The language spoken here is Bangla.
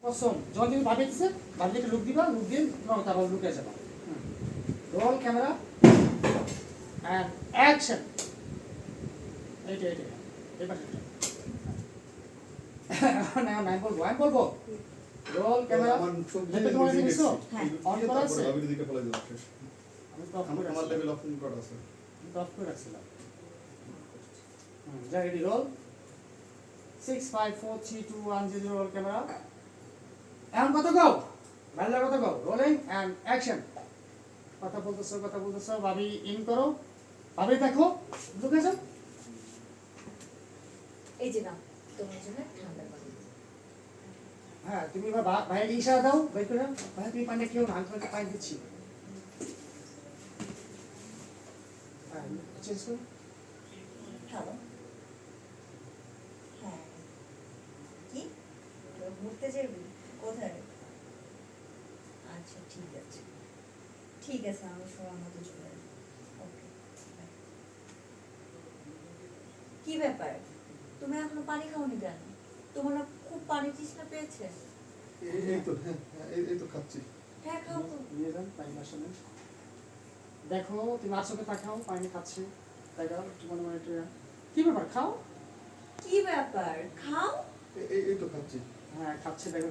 কসম যখন তুমি ভাবিয়েছে ভাবিয়ে লুক দিবা, লুক দিয়ে তোমার তারপর লুকে যাবা। Roll camera and action. এইটা এই পাশে না না আমি বলবো রোল ক্যামেরা। আমার সবজি যেটা তোমার কাছে নিছো হ্যাঁ। অন করা আছে। আমি দিকে ফেলে দিলাম শেষ। আমি তো অফ করে আমার রাখছিলাম। লেভেল অফ করা আছে। আমি তো অফ করে রাখছিলাম। যা রেডি রোল 6 5 4 3 2 1 0 রোল ক্যামেরা। এখন কত গো ভালো কত গো রোলিং এন্ড অ্যাকশন। কথা বলতেছো ভাবি ইন করো, ভাবি দেখো ঢুকে যাও। এই যে নাও তোমার জন্য ঠান্ডা পানি। হ্যাঁ তুমি এবার ভাইয়ের ইশারা দাও, বের করে দাও। ভাই তুমি পানি খেও না, আমি তোমাকে পানি দিচ্ছি। হ্যাঁ চেঞ্জ করো। খাবো। হ্যাঁ কি ঘুরতে যাবি কোথায়? আচ্ছা ঠিক আছে আমি সময় মতো চলে আসবো। ওকে কি ব্যাপার তুমি এখনো পানি খাওনি কেন? তোমার না খুব পানি তৃষ্ণা পেয়েছে? এই তো হ্যাঁ এই তো খাচ্ছি। হ্যাঁ খাও তো। নিয়ে যান পানি আসলে দেখো তুমি আর চোখে তাকাও পানি খাচ্ছে দেখাও একটু মনে মনে একটু কি ব্যাপার খাও। কি ব্যাপার খাও। এই তো খাচ্ছি। হ্যাঁ খাচ্ছে দেখো।